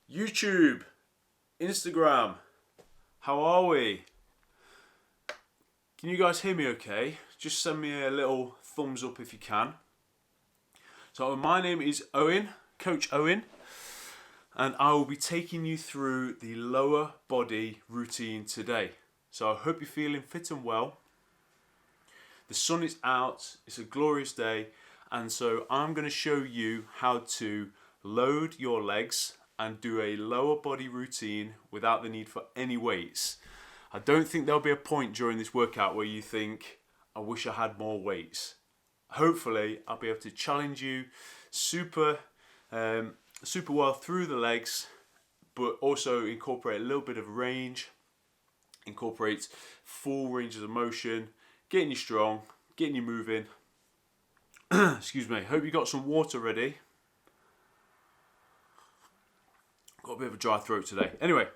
YouTube, Instagram, how are we? Can you guys hear me okay? Just send me a little thumbs up if you can. So my name is Owen, Coach Owen, and I will be taking you through the lower body routine today. So I hope you're feeling fit and well. The sun is out, it's a glorious day, and so I'm going to show you how to load your legs and do a lower body routine without the need for any weights. I don't think there'll be a point during this workout where you think, I wish I had more weights. Hopefully I'll be able to challenge you super well through the legs, but also incorporate a little bit of range, incorporate full ranges of motion, getting you strong, getting you moving. Excuse me, hope you got some water ready. Got a bit of a dry throat today. Anyway,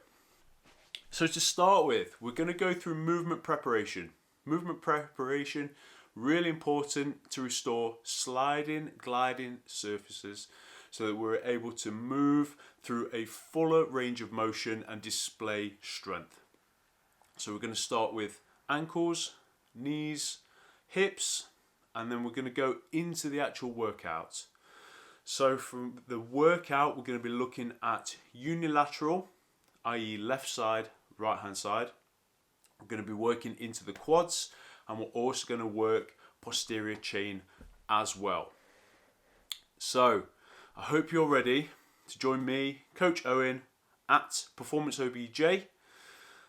so to start with, we're going to go through movement preparation. Movement preparation, really important to restore sliding, gliding surfaces so that we're able to move through a fuller range of motion and display strength. So we're going to start with ankles, knees, hips, and then we're going to go into the actual workout. So from the workout, we're going to be looking at unilateral, i.e. left side, right hand side. We're going to be working into the quads, and we're also going to work posterior chain as well. So I hope you're ready to join me, Coach Owen, at Performance OBJ.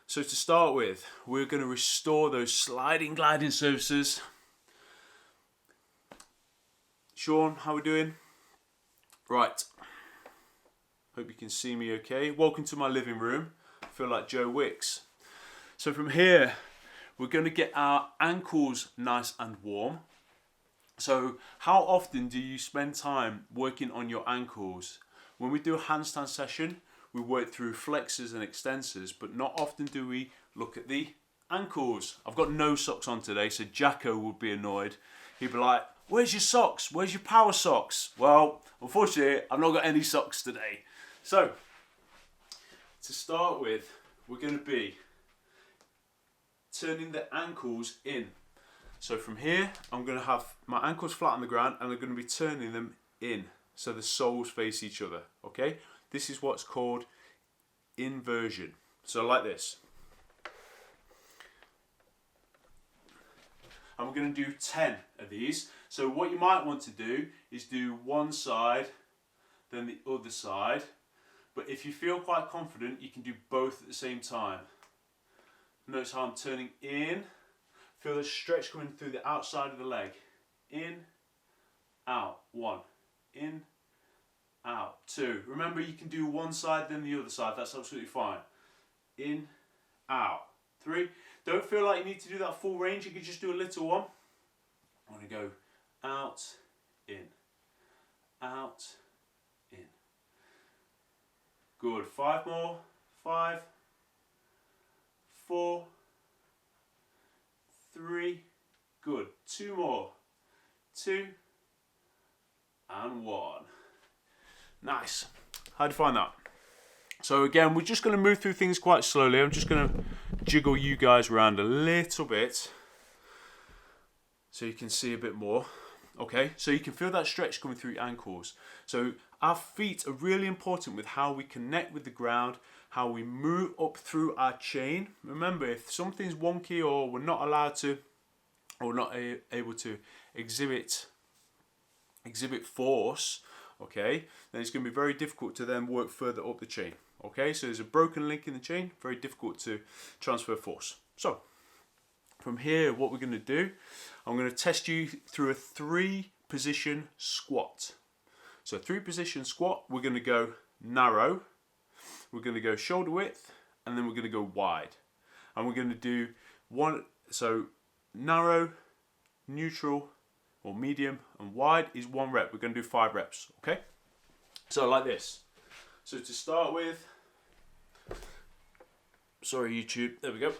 So to start with, we're going to restore those sliding, gliding surfaces. Sean, how are we doing? Right, hope you can see me okay. Welcome to my living room. I feel like Joe Wicks. So from here, we're going to get our ankles nice and warm. So how often do you spend time working on your ankles? When we do a handstand session, we work through flexors and extensors, but not often do we look at the ankles. I've got no socks on today, so Jacko would be annoyed. He'd be like, where's your socks? Where's your power socks? Well, unfortunately, I've not got any socks today. So, to start with, we're going to be turning the ankles in. So from here, I'm going to have my ankles flat on the ground and I'm going to be turning them in. So the soles face each other, okay? This is what's called inversion. So like this. And we're going to do 10 of these. So what you might want to do is do one side, then the other side. But if you feel quite confident, you can do both at the same time. Notice how I'm turning in. Feel the stretch coming through the outside of the leg. In, out, 1. In, out, 2. Remember, you can do one side, then the other side. That's absolutely fine. In, out, 3. Don't feel like you need to do that full range. You can just do a little one. I want to go out, in, out, in. Good. 5 more. 5, 4, 3. Good. 2 more. 2 and 1. Nice. How'd you find that? So again, we're just going to move through things quite slowly. I'm just going to jiggle you guys around a little bit so you can see a bit more. Okay, so you can feel that stretch coming through your ankles. So our feet are really important with how we connect with the ground, how we move up through our chain. Remember, if something's wonky or we're not allowed to, or not able to exhibit force, okay, then it's going to be very difficult to then work further up the chain. Okay, so there's a broken link in the chain, very difficult to transfer force. So from here, what we're going to do, I'm going to test you through a 3-position squat. So 3-position squat, we're going to go narrow, we're going to go shoulder width, and then we're going to go wide. And we're going to do so narrow, neutral, or medium, and wide is 1 rep. We're going to do 5 reps, okay? So like this. So to start with, sorry YouTube, there we go.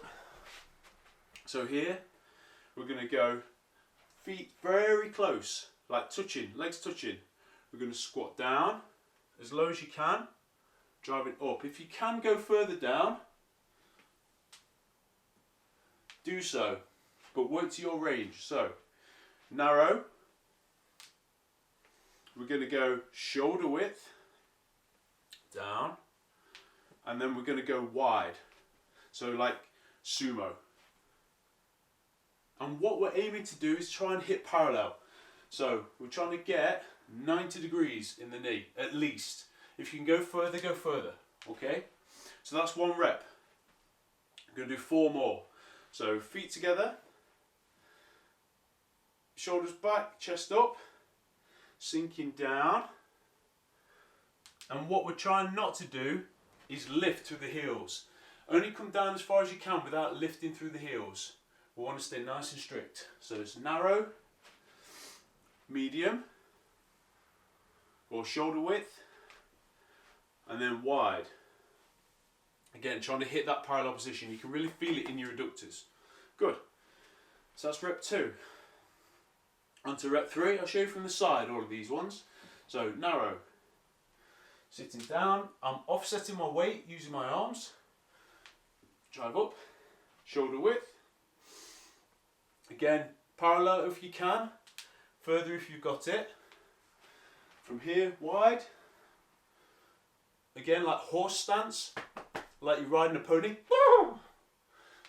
So here, we're going to go feet very close, like touching, legs touching. We're going to squat down as low as you can, driving up. If you can go further down, do so, but work to your range. So, narrow, we're going to go shoulder width, down, and then we're going to go wide. So like sumo. And what we're aiming to do is try and hit parallel. So we're trying to get 90 degrees in the knee, at least. If you can go further, go further. Okay? So that's 1 rep. I'm going to do 4 more. So feet together, shoulders back, chest up, sinking down. And what we're trying not to do is lift through the heels. Only come down as far as you can without lifting through the heels. We want to stay nice and strict. So it's narrow, medium, or shoulder width, and then wide. Again, trying to hit that parallel position. You can really feel it in your adductors. Good. So that's rep 2. On to rep 3. I'll show you from the side all of these ones. So narrow. Sitting down. I'm offsetting my weight using my arms. Drive up. Shoulder width. Again, parallel if you can. Further if you've got it. From here, wide. Again, like horse stance. Like you're riding a pony. Woo!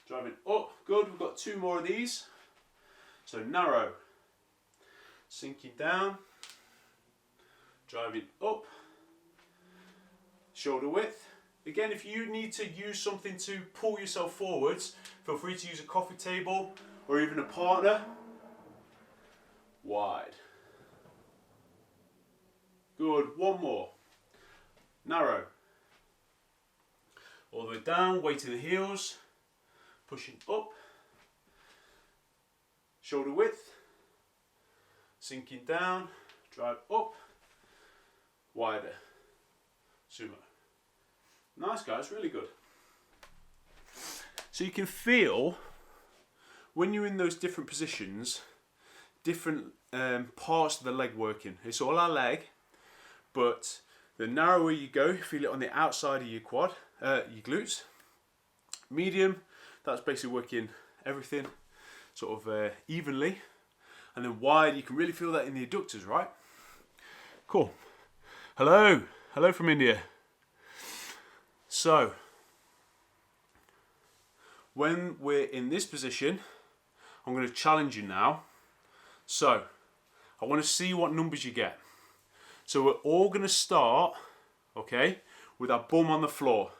Driving up. Good. We've got 2 more of these. So narrow. Sinking down. Driving up. Shoulder width. Again, if you need to use something to pull yourself forwards, feel free to use a coffee table or even a partner. Wide. Good. 1 more. Narrow. All the way down, weight to the heels, pushing up, shoulder width, sinking down, drive up, wider, sumo. Nice guys, really good. So you can feel, when you're in those different positions, different parts of the leg working. It's all our leg, but the narrower you go, feel it on the outside of your quad, your glutes. Medium, that's basically working everything sort of evenly. And then wide, you can really feel that in the adductors, right? Cool. Hello from India. So, when we're in this position, I'm going to challenge you now. So, I want to see what numbers you get. So we're all going to start, okay, with our bum on the floor.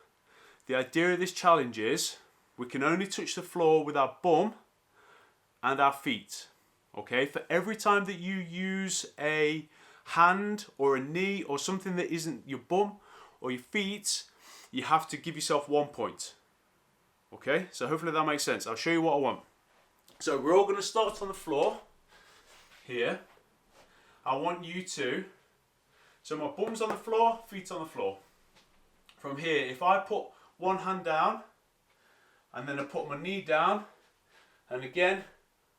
The idea of this challenge is we can only touch the floor with our bum and our feet, okay? For every time that you use a hand or a knee or something that isn't your bum or your feet, you have to give yourself 1 point, okay? So hopefully that makes sense. I'll show you what I want. So we're all going to start on the floor here. I want you to... So my bum's on the floor, feet on the floor. From here, if I put one hand down, and then I put my knee down, and again,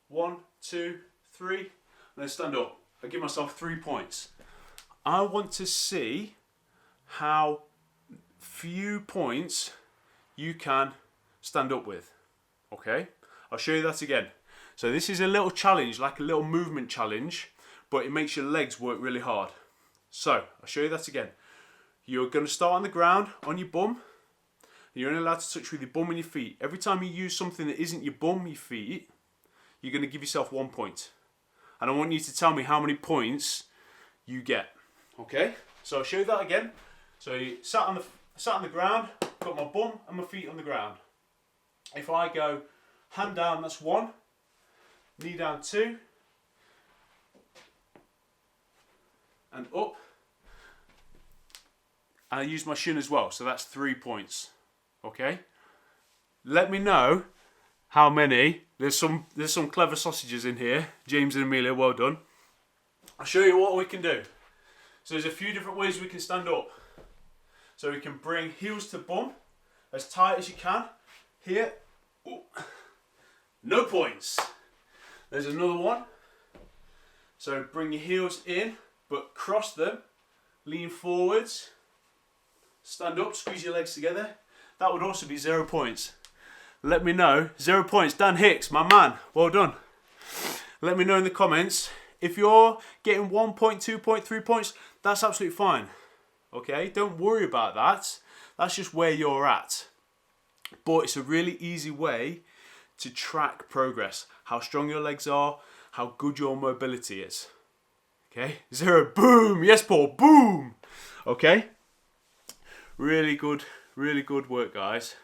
1, 2, 3, and then stand up. I give myself 3 points. I want to see how few points you can stand up with. Okay? I'll show you that again. So this is a little challenge, like a little movement challenge, but it makes your legs work really hard. So, I'll show you that again. You're going to start on the ground, on your bum. You're only allowed to touch with your bum and your feet. Every time you use something that isn't your bum, your feet, you're going to give yourself 1 point. And I want you to tell me how many points you get. Okay? So, I'll show you that again. So, you sat on the ground, got my bum and my feet on the ground. If I go hand down, that's 1. Knee down, 2. And up. And I use my shin as well, so that's 3 points. Okay? Let me know how many. There's some clever sausages in here. James and Amelia, well done. I'll show you what we can do. So there's a few different ways we can stand up. So we can bring heels to bum as tight as you can. Here. Ooh. No points. There's another one. So bring your heels in, but cross them. Lean forwards. stand up, squeeze your legs together. That would also be 0 points. Let me know. 0 points. Dan Hicks, my man. Well done. Let me know in the comments. If you're getting 1 point, 2 point, 3 points, that's absolutely fine. Okay? Don't worry about that. That's just where you're at. But it's a really easy way to track progress. How strong your legs are, how good your mobility is. Okay? 0, boom. Yes, Paul, boom. Okay? Really good work, guys.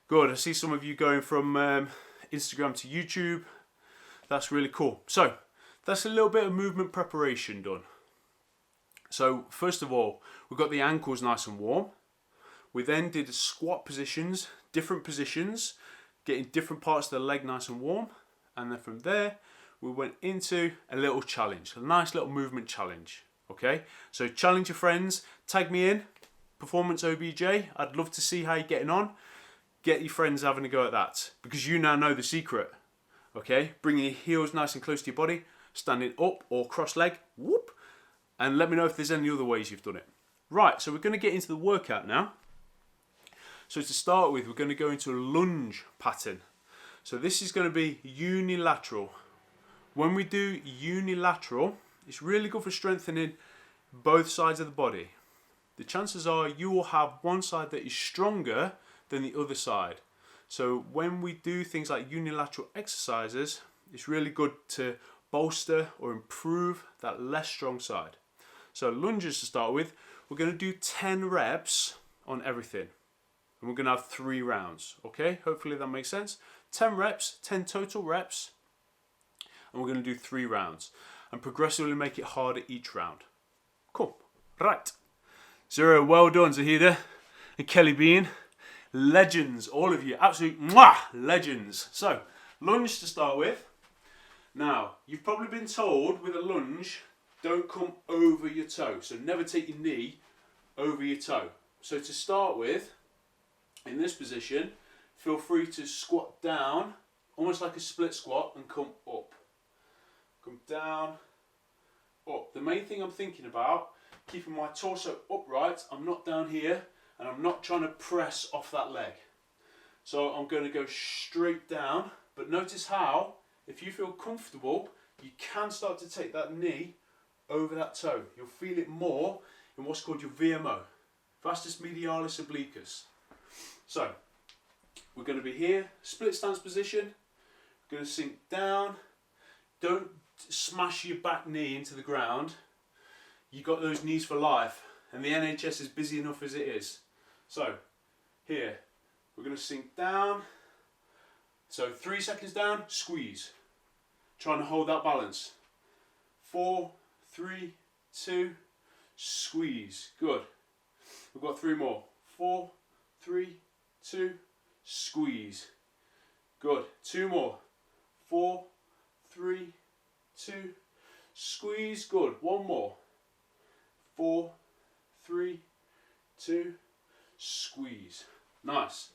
Good, I see some of you going from Instagram to YouTube. That's really cool. So, that's a little bit of movement preparation done. So, first of all, we've got the ankles nice and warm. We then did squat positions, different positions, getting different parts of the leg nice and warm. And then from there, we went into a little challenge, a nice little movement challenge. Okay, so challenge your friends, tag me in, Performance OBJ. I'd love to see how you're getting on. Get your friends having a go at that, because you now know the secret. Okay, bringing your heels nice and close to your body, standing up or cross leg, whoop, and let me know if there's any other ways you've done it. Right, so we're going to get into the workout now. So to start with, we're going to go into a lunge pattern. So this is going to be unilateral. When we do unilateral, it's really good for strengthening both sides of the body. The chances are you will have one side that is stronger than the other side. So when we do things like unilateral exercises, it's really good to bolster or improve that less strong side. So lunges to start with, we're going to do 10 reps on everything. And we're going to have 3 rounds. Okay, hopefully that makes sense. 10 reps, 10 total reps. And we're going to do 3 rounds. And progressively make it harder each round. Cool. Right. 0, well done, Zahida and Kelly Bean. Legends, all of you. Absolute legends. So, lunge to start with. Now, you've probably been told with a lunge, don't come over your toe. So never take your knee over your toe. So to start with, in this position, feel free to squat down, almost like a split squat, and come up. Come down, up. The main thing I'm thinking about, keeping my torso upright, I'm not down here, and I'm not trying to press off that leg. So I'm going to go straight down, but notice how, if you feel comfortable, you can start to take that knee over that toe. You'll feel it more in what's called your VMO, vastus medialis obliquus. So, we're going to be here, split stance position, going to sink down, don't smash your back knee into the ground. You've got those knees for life, and the NHS is busy enough as it is. So, here, we're going to sink down. So 3 seconds down, squeeze. Trying to hold that balance. 4, 3, 2, squeeze. Good. We've got 3 more. 4, 3, 2, squeeze. Good. 2 more. 4, 3, 2, squeeze. Good. 1 more. 4, 3, 2, squeeze. Nice.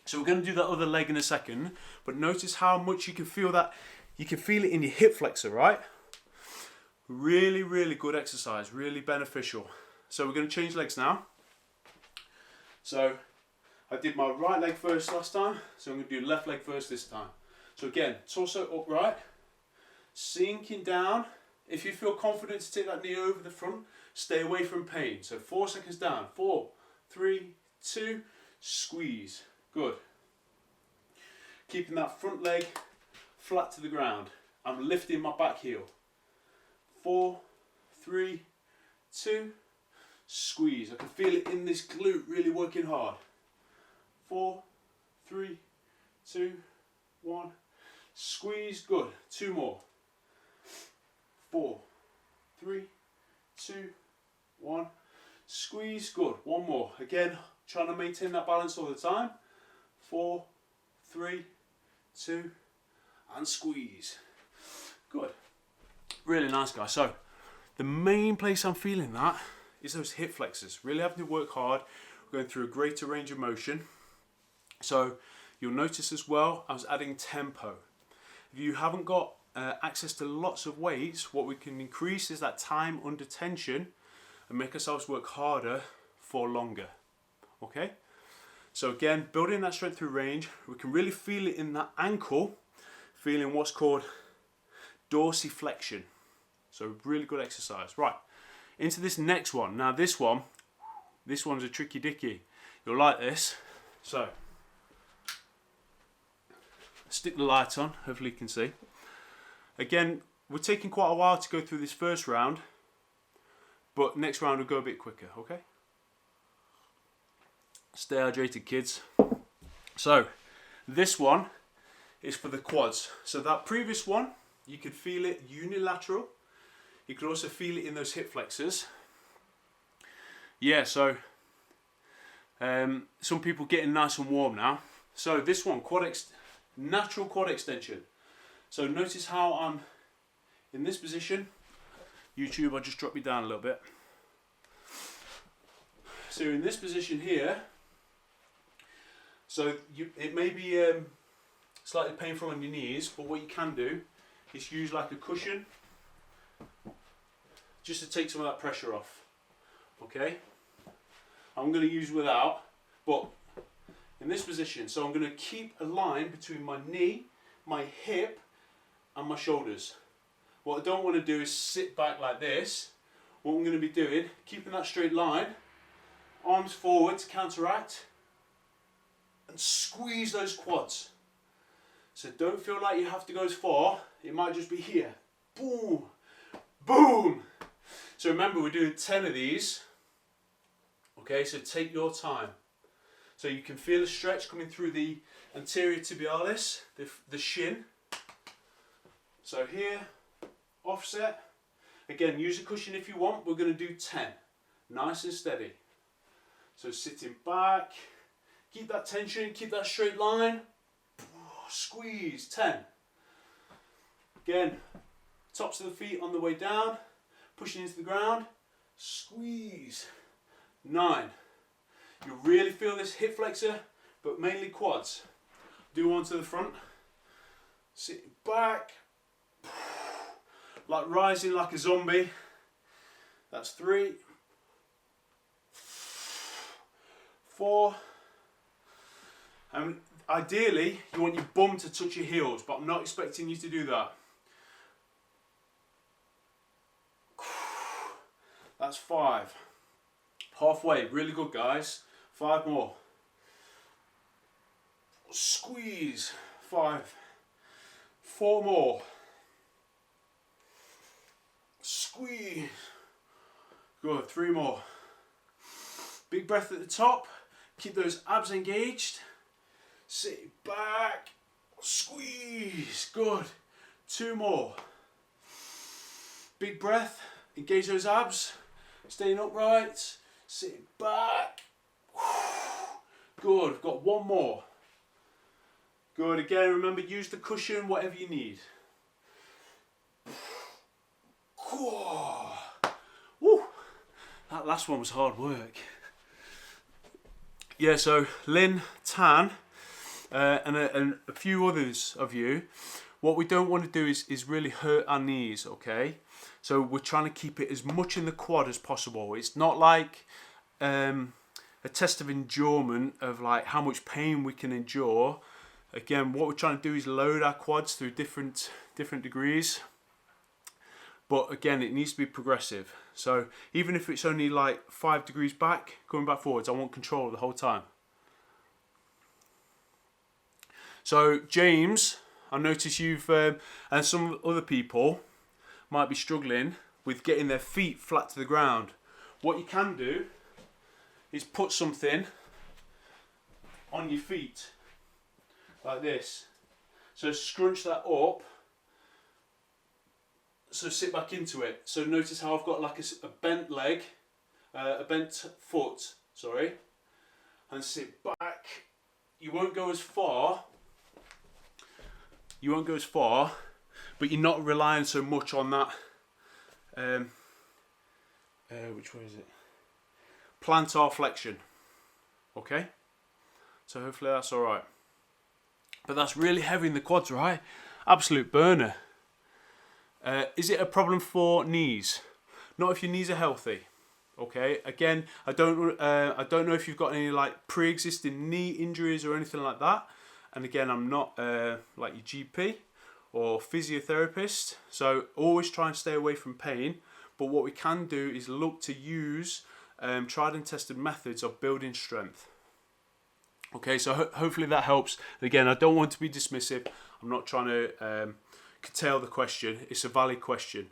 So we're going to do that other leg in a second, but notice how much you can feel that. You can feel it in your hip flexor, right? Really, really good exercise, really beneficial. So we're going to change legs now. So I did my right leg first last time, so I'm going to do left leg first this time. So again, torso upright, sinking down. If you feel confident to take that knee over the front, stay away from pain. So 4 seconds down. 4, 3, 2, squeeze. Good. Keeping that front leg flat to the ground. I'm lifting my back heel. 4, 3, 2, squeeze. I can feel it in this glute really working hard. 4, 3, 2, 1, squeeze. Good. 2 more. 4, 3, 2, 1, squeeze. Good. 1 more. Again, trying to maintain that balance all the time. 4, 3, 2, and squeeze. Good. Really nice, guys. So, the main place I'm feeling that is those hip flexors. Really having to work hard. We're going through a greater range of motion. So, you'll notice as well, I was adding tempo. If you haven't got access to lots of weights, what we can increase is that time under tension, and make ourselves work harder for longer. Okay? So again, building that strength through range, we can really feel it in that ankle, feeling what's called dorsiflexion. So really good exercise. Right, into this next one. Now this one's a tricky dicky. You'll like this. So, stick the light on, hopefully you can see. Again, we're taking quite a while to go through this first round, but next round will go a bit quicker, okay? Stay hydrated, kids. So, this one is for the quads. So that previous one, you could feel it unilateral. You could also feel it in those hip flexors. Yeah, so some people getting nice and warm now. So this one, natural quad extension. So notice how I'm in this position. YouTube, I'll just drop you down a little bit. So in this position here, so it may be slightly painful on your knees, but what you can do is use like a cushion just to take some of that pressure off. Okay? I'm going to use without, but in this position, so I'm going to keep a line between my knee, my hip and my shoulders. What I don't want to do is sit back like this. What I'm going to be doing, keeping that straight line, arms forward to counteract and squeeze those quads. So don't feel like you have to go as far, it might just be here. Boom, boom. So remember, we're doing 10 of these. Okay, so take your time. So you can feel a stretch coming through the anterior tibialis, the shin. So here, offset. Again, use a cushion if you want. We're going to do 10. Nice and steady. So sitting back, keep that tension, keep that straight line. Squeeze, 10. Again, tops of the feet on the way down, pushing into the ground, squeeze. 9. You really feel this hip flexor, but mainly quads. Do one to the front. Sitting back, like rising like a zombie. That's 3. 4. And ideally, you want your bum to touch your heels, but I'm not expecting you to do that. That's 5. Halfway, really good, guys. 5 more. Squeeze. 5. 4 more. Squeeze. Good. 3 more. Big breath at the top. Keep those abs engaged. Sit back. Squeeze. Good. 2 more. Big breath. Engage those abs. Staying upright. Sit back. Good. We've got 1 more. Good. Again, remember, use the cushion, whatever you need. Woo. That last one was hard work. Yeah, so Lynn, Tan, and a few others of you, what we don't want to do is really hurt our knees, okay? So we're trying to keep it as much in the quad as possible. It's not like a test of endurance of like how much pain we can endure. Again, what we're trying to do is load our quads through different degrees. But again, it needs to be progressive. So even if it's only like 5 degrees back, going back forwards, I want control the whole time. So James, I notice you've, and some other people might be struggling with getting their feet flat to the ground. What you can do is put something on your feet, like this. So scrunch that up. So sit back into it. So notice how I've got like a bent leg, a bent foot, sorry, and sit back. You won't go as far. You won't go as far, but you're not relying so much on that. Which way is it? Plantar flexion. Okay. So hopefully that's all right. But that's really heavy in the quads, right? Absolute burner. Is it a problem for knees? Not if your knees are healthy. Okay, again, I don't know if you've got any like pre-existing knee injuries or anything like that. And again, I'm not like your GP or physiotherapist, so always try and stay away from pain. But what we can do is look to use tried and tested methods of building strength. Okay, so hopefully that helps. Again, I don't want to be dismissive. I'm not trying to curtail the question. It's a valid question.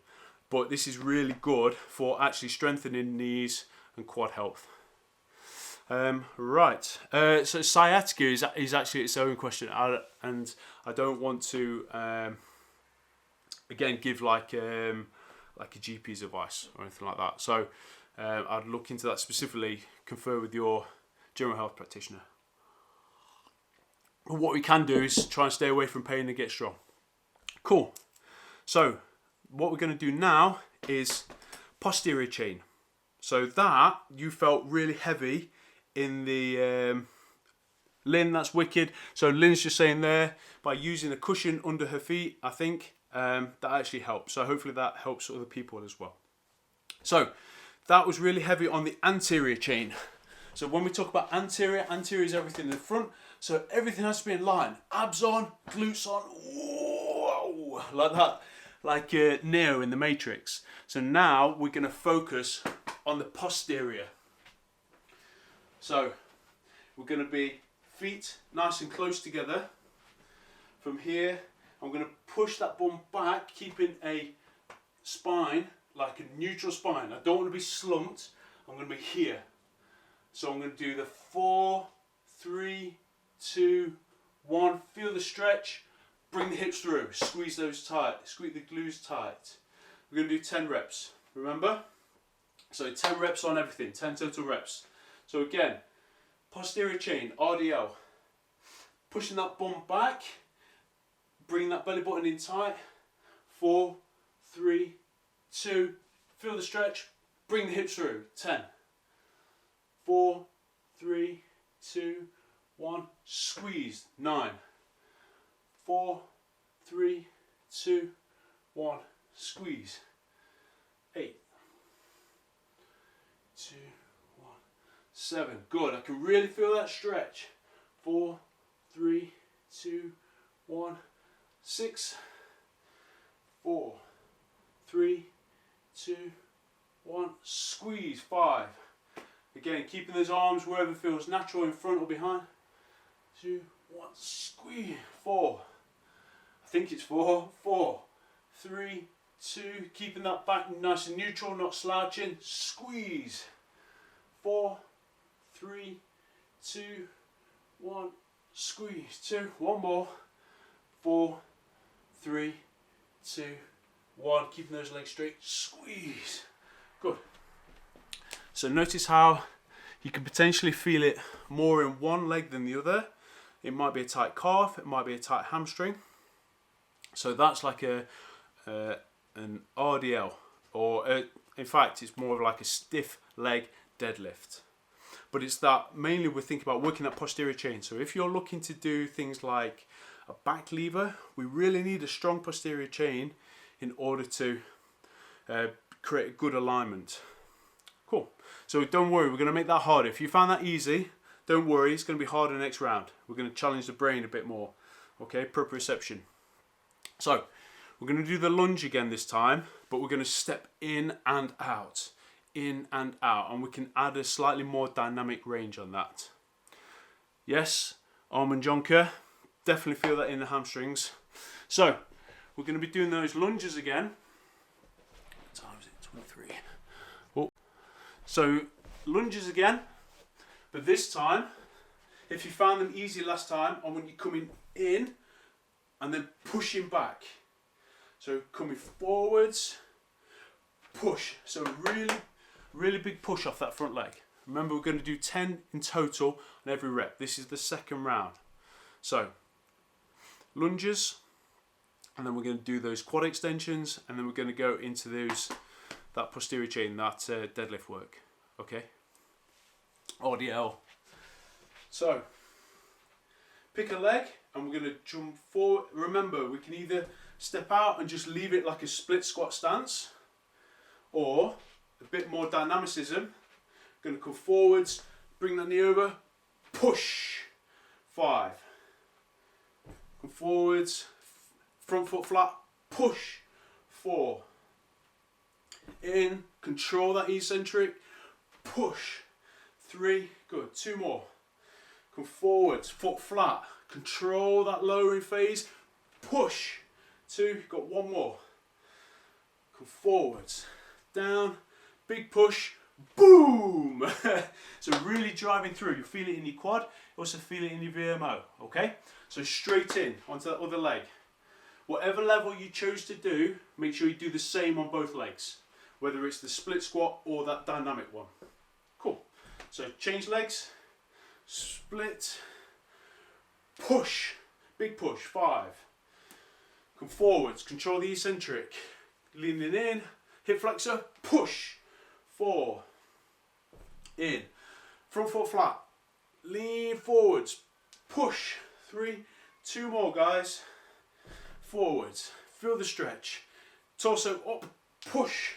But this is really good for actually strengthening knees and quad health. Right, so sciatica is actually its own question, and I don't want to again give like a GP's advice or anything like that. So I'd look into that specifically, confer with your general health practitioner. But what we can do is try and stay away from pain and get strong. Cool. So what we're going to do now is posterior chain. So that you felt really heavy in the Lynn, that's wicked. So Lynn's just saying there, by using a cushion under her feet, I think that actually helps. So hopefully that helps other people as well. So that was really heavy on the anterior chain. So when we talk about anterior is everything in the front. So everything has to be in line. Abs on, glutes on, whoa, like that. Like Neo in the Matrix. So now we're going to focus on the posterior. So we're going to be feet nice and close together. From here, I'm going to push that bum back, keeping a spine, like a neutral spine. I don't want to be slumped. I'm going to be here. So I'm going to do the 4, 3, 2, 1. Feel the stretch. Bring the hips through, squeeze those tight, squeeze the glutes tight. We're going to do 10 reps, remember? So 10 reps on everything, 10 total reps. So again, posterior chain, R.D.L. Pushing that bum back, bring that belly button in tight. 4, 3, 2, feel the stretch, bring the hips through, 10. 4, 3, 2, 1, squeeze, 9. 4, 3, 2, 1, squeeze. 8, 2, 1, 7. Good. I can really feel that stretch. 4, 3, 2, 1, 6. 4, 3, 2, 1, squeeze. 5. Again, keeping those arms wherever feels natural, in front or behind. 2, 1, squeeze. 4. I think it's 4, 4, 3, 2, keeping that back nice and neutral, not slouching, squeeze. 4, 3, 2, 1, squeeze. 2, one more. 4, 3, 2, 1, keeping those legs straight, squeeze. Good. So notice how you can potentially feel it more in one leg than the other. It might be a tight calf, it might be a tight hamstring. So that's like an R.D.L. or in fact it's more of like a stiff leg deadlift. But it's that mainly we're thinking about working that posterior chain. So if you're looking to do things like a back lever, we really need a strong posterior chain in order to create a good alignment. Cool. So don't worry, we're going to make that harder. If you found that easy, don't worry, it's going to be harder next round. We're going to challenge the brain a bit more. Okay, proprioception. So we're going to do the lunge again this time, but we're going to step in and out, and we can add a slightly more dynamic range on that. Yes, arm and jonker, definitely feel that in the hamstrings. So we're going to be doing those lunges again. What time is it? 23. Oh. So lunges again, but this time, if you found them easy last time, I want you coming in and then pushing back. So coming forwards, push. So really big push off that front leg. Remember, we're going to do 10 in total on every rep. This is the second round. So lunges, and then we're going to do those quad extensions, and then we're going to go into that posterior chain, that deadlift work. Okay. R.D.L. So pick a leg and we're going to jump forward. Remember, we can either step out and just leave it like a split squat stance, or a bit more dynamicism. Going to come forwards, bring that knee over, push, 5. Come forwards, front foot flat, push, 4. In, control that eccentric, push, 3, good, 2 more. Come forwards, foot flat, control that lowering phase, push, 2, got 1 more. Come forwards, down, big push, boom! So really driving through. You feel it in your quad, you also feel it in your VMO, okay? So straight in onto that other leg. Whatever level you chose to do, make sure you do the same on both legs, whether it's the split squat or that dynamic one. Cool. So change legs, split, push, big push, 5. Come forwards, control the eccentric, leaning in, hip flexor, push, 4. In, front foot flat, lean forwards, push, 3, 2 more guys, forwards, feel the stretch, torso up, push,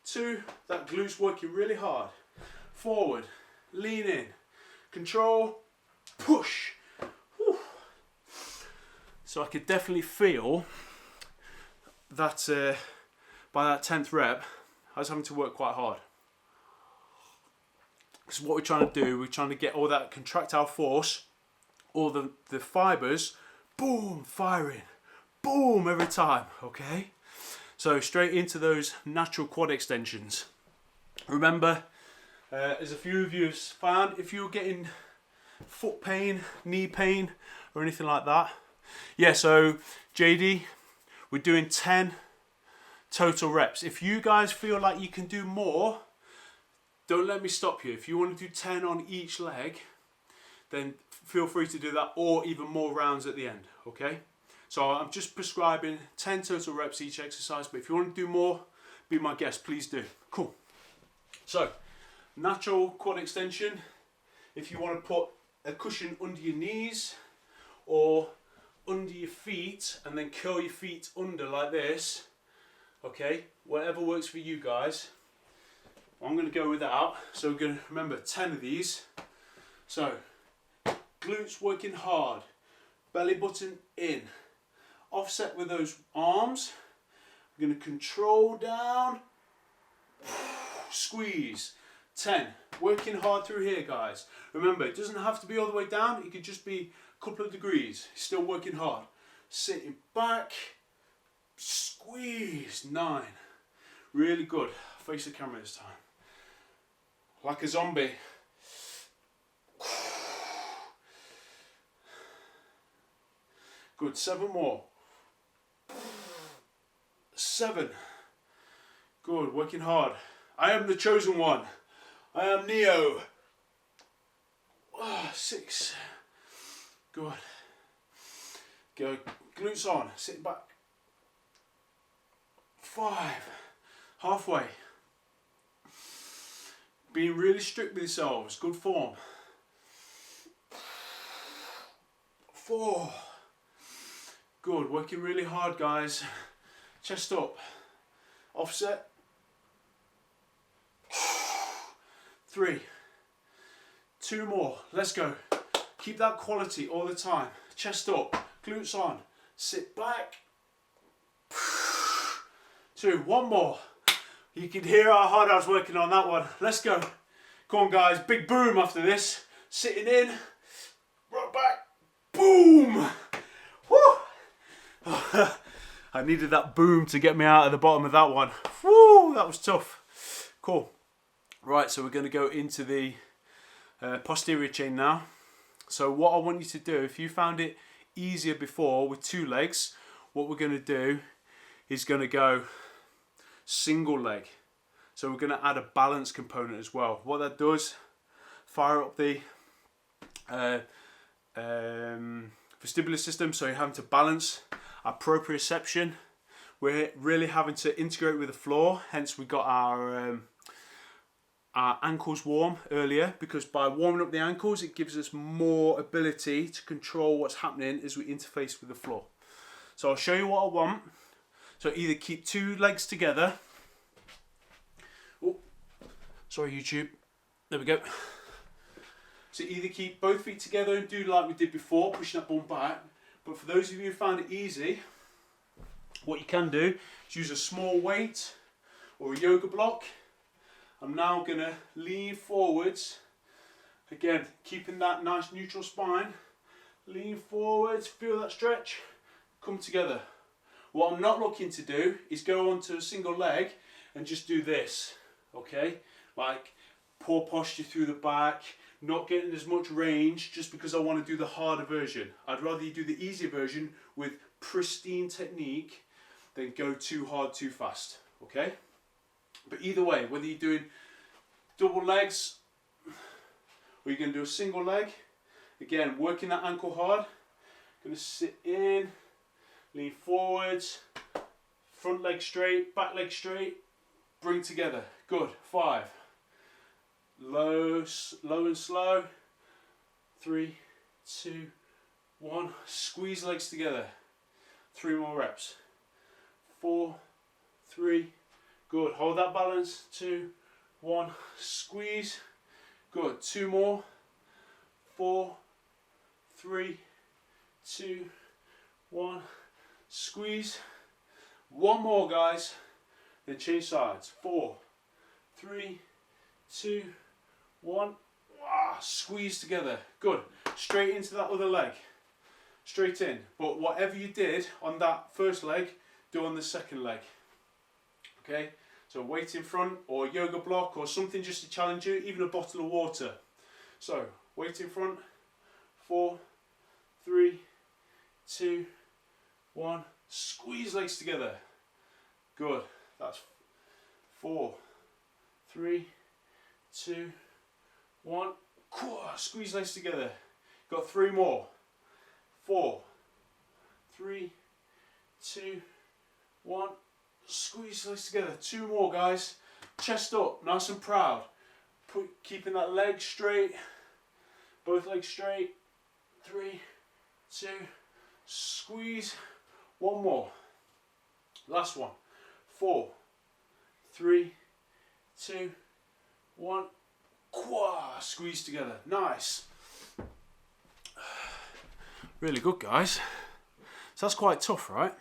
2, that glute's working really hard, forward, lean in, control, push. Whew. So I could definitely feel that by that 10th rep, I was having to work quite hard. Because what we're trying to do, we're trying to get all that contractile force, all the fibres, boom, firing, boom, every time, okay? So straight into those natural quad extensions. Remember, as a few of you have found, if you're getting foot pain, knee pain, or anything like that, yeah, so JD, we're doing 10 total reps. If you guys feel like you can do more, don't let me stop you. If you want to do 10 on each leg, then feel free to do that, or even more rounds at the end, okay? So I'm just prescribing 10 total reps each exercise, but if you want to do more, be my guest, please do. Cool. So, natural quad extension. If you want to put a cushion under your knees or under your feet and then curl your feet under like this, okay, whatever works for you guys. I'm going to go with that. So we're going to remember 10 of these. So glutes working hard, belly button in, offset with those arms. We're going to control down, squeeze. 10, working hard through here, guys. Remember, it doesn't have to be all the way down. It could just be a couple of degrees. Still working hard. Sitting back, squeeze. 9, really good. Face the camera this time. Like a zombie. Good, 7 more. 7. Good, working hard. I am the chosen one. I am Neo. 6. Good. Go, glutes on, sit back. 5. Halfway. Being really strict with yourselves, good form. 4. Good, working really hard, guys. Chest up. Offset. 3. 2 more. Let's go. Keep that quality all the time. Chest up. Glutes on. Sit back. 2. 1 more. You can hear how hard I was working on that one. Let's go. Come on, guys. Big boom after this. Sitting in. Right back. Boom. Woo. I needed that boom to get me out of the bottom of that one. Woo. That was tough. Cool. Right, so we're going to go into the posterior chain now. So what I want you to do, if you found it easier before with 2 legs, what we're going to do is going to go single leg. So we're going to add a balance component as well. What that does, fire up the vestibular system, so you're having to balance our proprioception. We're really having to integrate with the floor, hence we got our ankles warm earlier, because by warming up the ankles it gives us more ability to control what's happening as we interface with the floor. So I'll show you what I want. So either keep 2 legs together. Oh, Sorry, YouTube. There we go. So either keep both feet together and do like we did before, pushing that bum back. But for those of you who found it easy, what you can do is use a small weight or a yoga block. I'm now going to lean forwards. Again, keeping that nice neutral spine. Lean forwards, feel that stretch, come together. What I'm not looking to do is go onto a single leg and just do this, okay? Like poor posture through the back, not getting as much range just because I want to do the harder version. I'd rather you do the easier version with pristine technique than go too hard too fast, okay? But either way, whether you're doing double legs or you're going to do a single leg, again, working that ankle hard. Going to sit in, lean forwards, front leg straight, back leg straight, bring together. Good. 5. Low and slow. 3, 2, 1. Squeeze legs together. 3 more reps. 4, 3. Good. Hold that balance. 2, 1. Squeeze. Good. 2 more. 4, 3, 2, 1. Squeeze. 1 more, guys. Then change sides. 4, 3, 2, 1. Squeeze together. Good. Straight into that other leg. Straight in. But whatever you did on that first leg, do on the second leg. Okay? So weight in front, or yoga block, or something just to challenge you, even a bottle of water. So, weight in front. 4, 3, 2, 1. Squeeze legs together. Good. That's 4, 3, 2, 1. Squeeze legs together. Got 3 more. 4, 3, 2, 1. Squeeze legs together. 2 more, guys. Chest up, nice and proud. Keeping that leg straight. Both legs straight. 3, 2, squeeze. 1 more. Last one. 4, 3, 2, 1. Squeeze together. Nice. Really good, guys. So that's quite tough, right?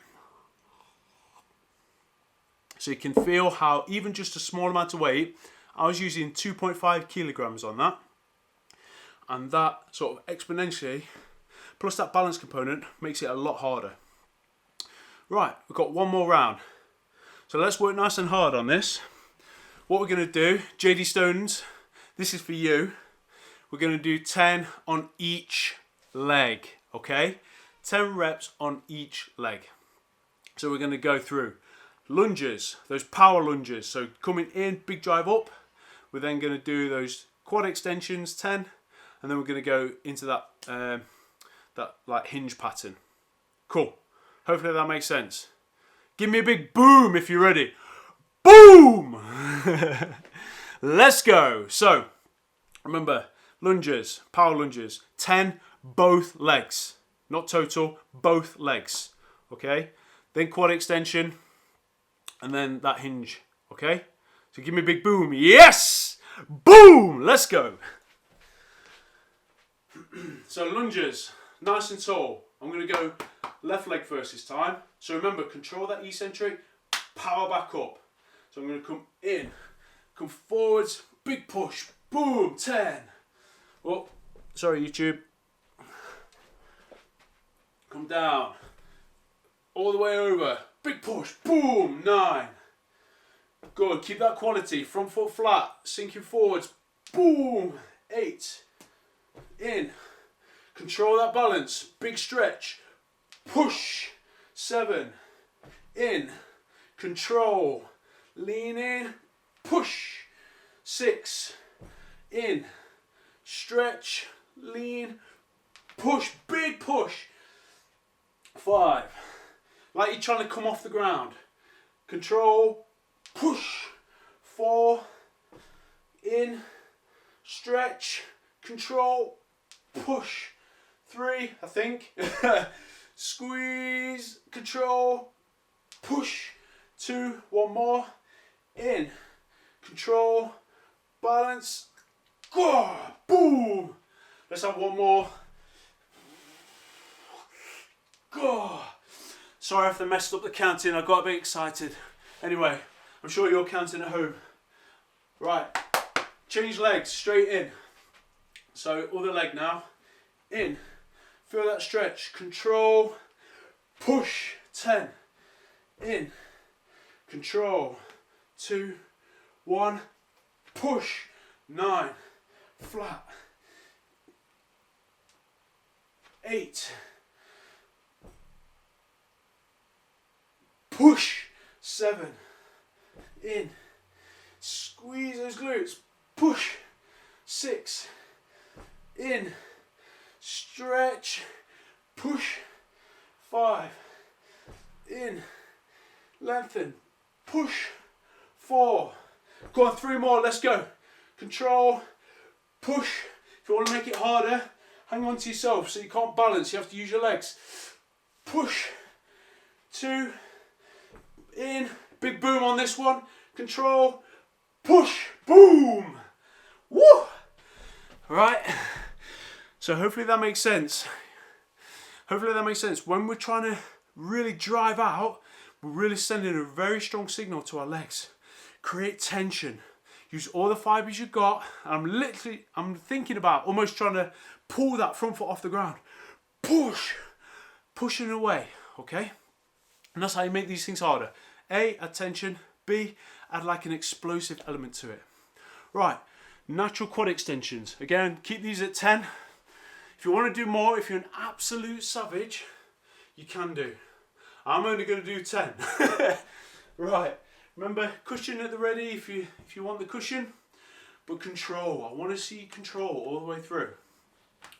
So you can feel how even just a small amount of weight, I was using 2.5 kilograms on that. And that sort of exponentially, plus that balance component, makes it a lot harder. Right, we've got 1 more round. So let's work nice and hard on this. What we're going to do, JD Stones, this is for you. We're going to do 10 on each leg, okay? 10 reps on each leg. So we're going to go through lunges, those power lunges. So coming in, big drive up. We're then going to do those quad extensions, 10. And then we're going to go into that that like hinge pattern. Cool. Hopefully that makes sense. Give me a big boom if you're ready. Boom! Let's go. So, remember, lunges, power lunges, 10, both legs. Not total, both legs. Okay? Then quad extension, and then that hinge. Okay? So give me a big boom. Yes! Boom! Let's go. So lunges, nice and tall. I'm going to go left leg first this time. So remember, control that eccentric, power back up. So I'm going to come in, come forwards, big push, boom, 10. Oh, sorry YouTube. Come down, all the way over, big push, boom, 9. Good, keep that quality, front foot flat, sinking forwards, boom, 8. In, control that balance, big stretch, push, 7. In, control, lean in, push, 6. In, stretch, lean, push, big push, 5. Like you're trying to come off the ground, control, push, 4. In, stretch, control, push, 3, I think. Squeeze, control, push, 2, 1 more. In, control, balance, go, boom. Let's have one more. Go. Sorry if I messed up the counting, I got a bit excited. Anyway, I'm sure you're counting at home. Right, change legs, straight in. So other leg now, in, feel that stretch, control, push, 10, in, control, 2, 1, push, 9, flat, 8, push, 7, in, squeeze those glutes, push, 6, in, stretch, push, 5, in, lengthen, push, 4, go on, 3 more, let's go, control, push. If you want to make it harder, hang on to yourself so you can't balance, you have to use your legs, push, 2, in, big boom on this one, control, push, boom, woo! Right, so hopefully that makes sense. Hopefully that makes sense. When we're trying to really drive out, we're really sending a very strong signal to our legs. Create tension. Use all the fibers you've got. I'm thinking about almost trying to pull that front foot off the ground. Push, pushing away, okay? And that's how you make these things harder. A, add tension. B, add like an explosive element to it. Right, natural quad extensions. Again, keep these at 10. If you want to do more, if you're an absolute savage, you can do. I'm only going to do 10. Right, remember cushion at the ready if you want the cushion, but control. I want to see control all the way through.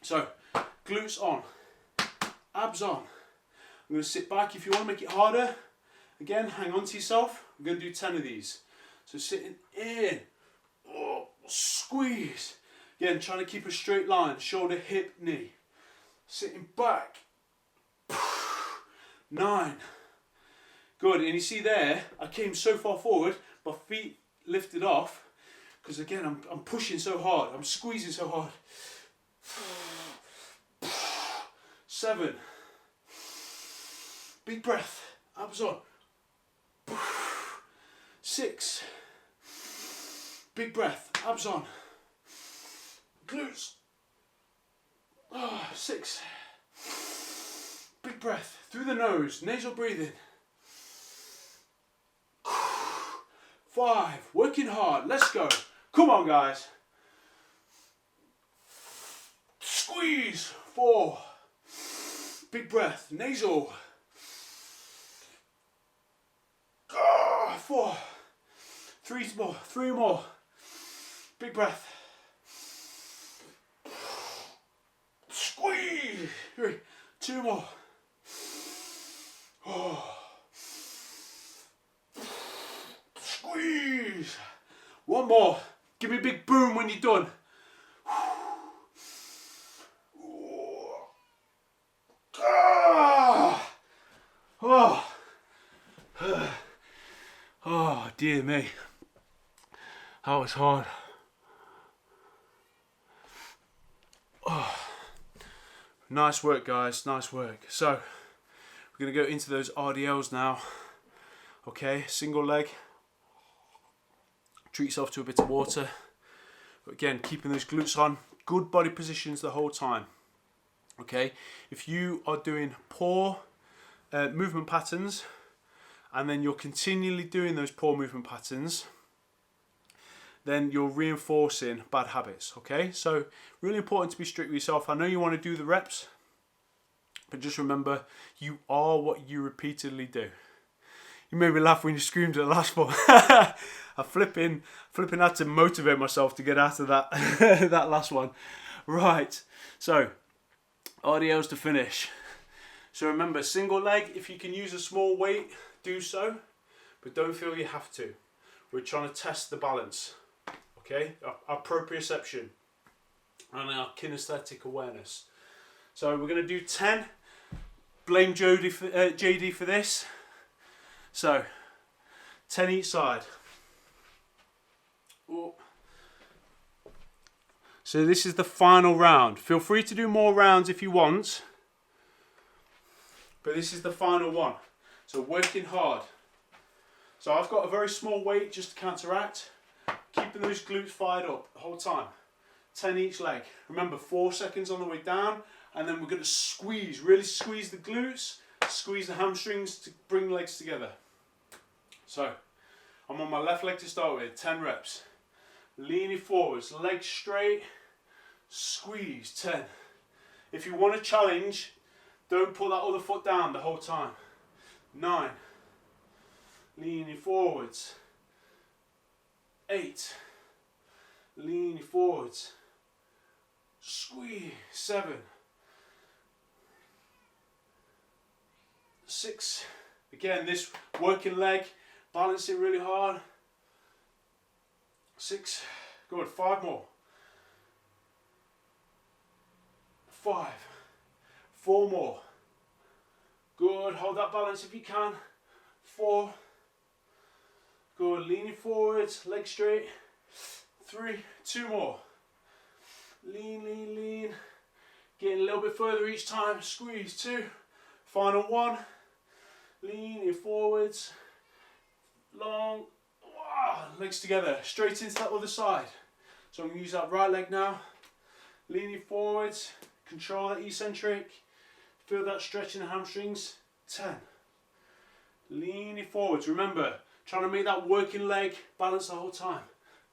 So, glutes on, abs on. I'm going to sit back. If you want to make it harder, again, hang on to yourself. I'm going to do 10 of these. So sitting in, oh, squeeze. Again, trying to keep a straight line, shoulder, hip, knee. Sitting back, 9. Good, and you see there, I came so far forward, my feet lifted off, because again, I'm pushing so hard, I'm squeezing so hard. 7. Big breath, abs on. 6. Big breath, abs on. Glutes. 6. Big breath through the nose, nasal breathing. 5. Working hard. Let's go. Come on, guys. Squeeze. 4. Big breath, nasal. 4. 3 more. 3 more. Big breath. Squeeze. 3. 2 more. Oh. Squeeze. 1 more. Give me a big boom when you're done. Oh. Oh, dear me. That was hard. Oh. Nice work, guys. Nice work. So, we're going to go into those R.D.Ls now. Okay, single leg. Treat yourself to a bit of water. But again, keeping those glutes on. Good body positions the whole time. Okay, if you are doing poor movement patterns, and then you're continually doing those poor movement patterns, then you're reinforcing bad habits, okay? So really important to be strict with yourself. I know you want to do the reps, but just remember, you are what you repeatedly do. You made me laugh when you screamed at the last one. I flipping had to motivate myself to get out of that, that last one. Right, so R.D.Ls to finish. So remember, single leg, if you can use a small weight, do so, but don't feel you have to. We're trying to test the balance, okay? Our proprioception and our kinesthetic awareness. So we're going to do 10. Blame JD for this. So 10 each side. Oh, So this is the final round. Feel free to do more rounds if you want, but this is the final one. So working hard. So I've got a very small weight just to counteract, keeping those glutes fired up the whole time. 10 each leg. Remember, 4 seconds on the way down, and then we're going to squeeze, really squeeze the glutes, squeeze the hamstrings to bring the legs together. So I'm on my left leg to start with, 10 reps. Leaning forwards, legs straight, squeeze, 10. If you want to challenge, don't put that other foot down the whole time. 9. Leaning forwards. 8. Leaning forwards. Squeeze. 7. 6. Again, this working leg, balance it really hard. 6. Good. 5 more. 5. 4 more. Good. Hold that balance if you can. 4. Good. Leaning forwards, legs straight. 3. 2 more. Lean, lean, lean. Getting a little bit further each time. Squeeze. 2. Final 1. Leaning forwards. Long. Wow. Legs together. Straight into that other side. So I'm going to use that right leg now. Leaning forwards. Control that eccentric. Feel that stretch in the hamstrings. 10. Leaning forwards. Remember, trying to make that working leg balance the whole time.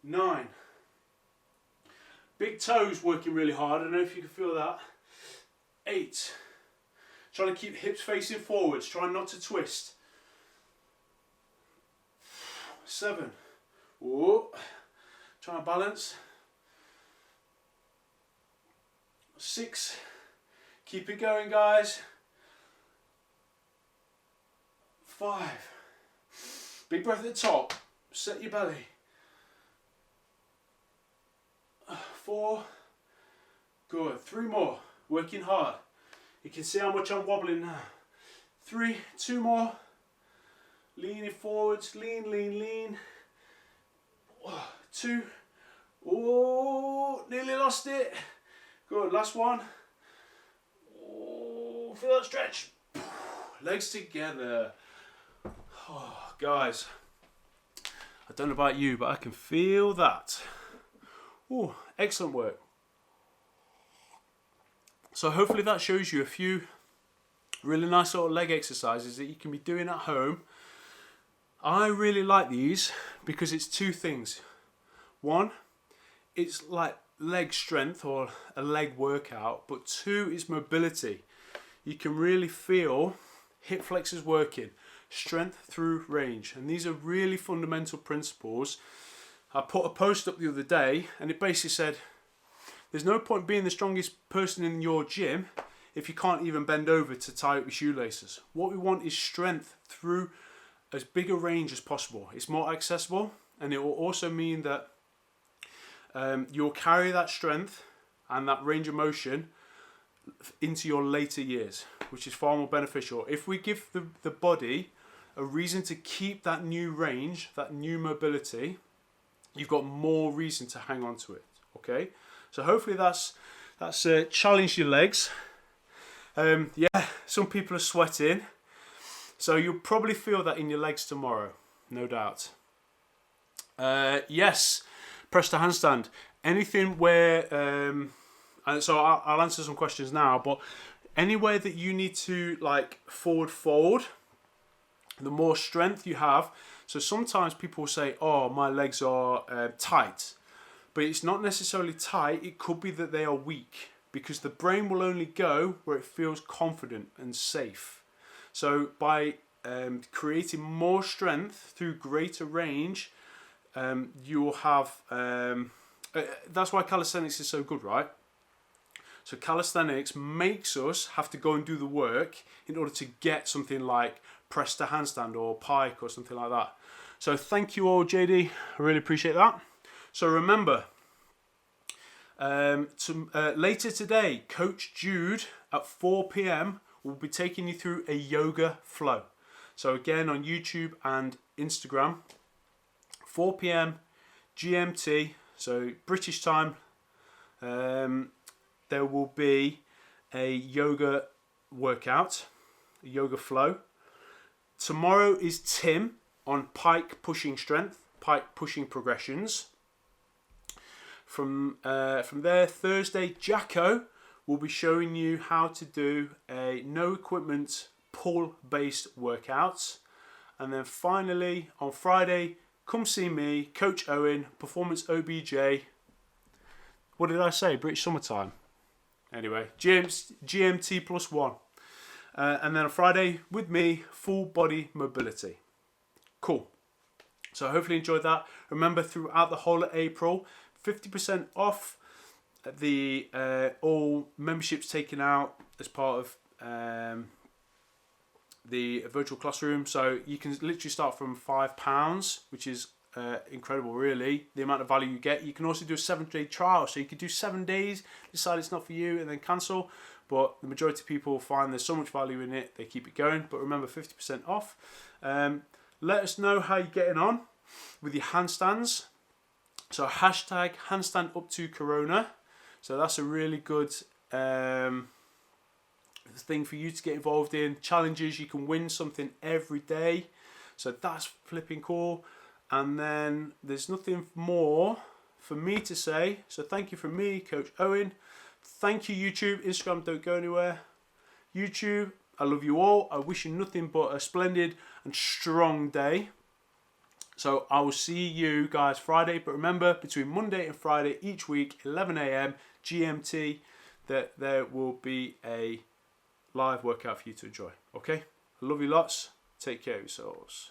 9. Big toes working really hard. I don't know if you can feel that. 8. Trying to keep hips facing forwards. Trying not to twist. 7. Whoa. Trying to balance. 6. Keep it going, guys. 5. Big breath at the top. Set your belly. 4. Good. 3 more. Working hard. You can see how much I'm wobbling now. 3. 2 more. Leaning forwards. Lean, lean, lean. 2. Oh, nearly lost it. Good. Last one. Oh, feel that stretch. Legs together. Oh, guys, I don't know about you, but I can feel that. Oh, excellent work. So hopefully that shows you a few really nice sort of leg exercises that you can be doing at home. I really like these because it's 2 things. 1, it's like leg strength or a leg workout, but 2 is mobility. You can really feel hip flexors working, strength through range, and these are really fundamental principles. I put a post up the other day and it basically said there's no point being the strongest person in your gym if you can't even bend over to tie up your shoelaces. What we want is strength through as big a range as possible. It's more accessible, and it will also mean that you'll carry that strength and that range of motion into your later years, which is far more beneficial. If we give the body a reason to keep that new range, that new mobility, you've got more reason to hang on to it. Okay, so hopefully that's challenged your legs. Yeah, some people are sweating, so you'll probably feel that in your legs tomorrow, no doubt. Yes, press to handstand. Anything where, and so I'll answer some questions now, but anywhere that you need to like forward fold, the more strength you have. So sometimes people say, oh, my legs are tight, but it's not necessarily tight. It could be that they are weak, because the brain will only go where it feels confident and safe. So by creating more strength through greater range, you will have, that's why calisthenics is so good, right? So calisthenics makes us have to go and do the work in order to get something like press to handstand or pike or something like that. So thank you all, JD. I really appreciate that. So remember, later today, Coach Jude at 4 p.m. will be taking you through a yoga flow. So again, on YouTube and Instagram, 4 p.m. GMT, so British time, there will be a yoga workout, a yoga flow. Tomorrow is Tim on pike pushing strength, pike pushing progressions. From there, Thursday, Jacko will be showing you how to do a no equipment pull based workout. And then finally on Friday, come see me, Coach Owen, Performance OBJ. What did I say? British Summertime. Anyway, GMT +1. And then on Friday with me, full body mobility. Cool. So hopefully you enjoyed that. Remember, throughout the whole of April, 50% off. The all memberships taken out as part of the virtual classroom. So you can literally start from £5, which is incredible, really, the amount of value you get. You can also do a 7-day trial, so you could do 7 days, decide it's not for you, and then cancel. But the majority of people find there's so much value in it, they keep it going. But remember, 50% off. Let us know how you're getting on with your handstands. So hashtag handstand up to Corona. So that's a really good thing for you to get involved in. Challenges, you can win something every day. So that's flipping cool. And then there's nothing more for me to say. So thank you from me, Coach Owen. Thank you, YouTube. Instagram, don't go anywhere. YouTube, I love you all. I wish you nothing but a splendid and strong day. So I will see you guys Friday. But remember, between Monday and Friday each week, 11 a.m. GMT, that there will be a live workout for you to enjoy. Okay? I love you lots. Take care of yourselves.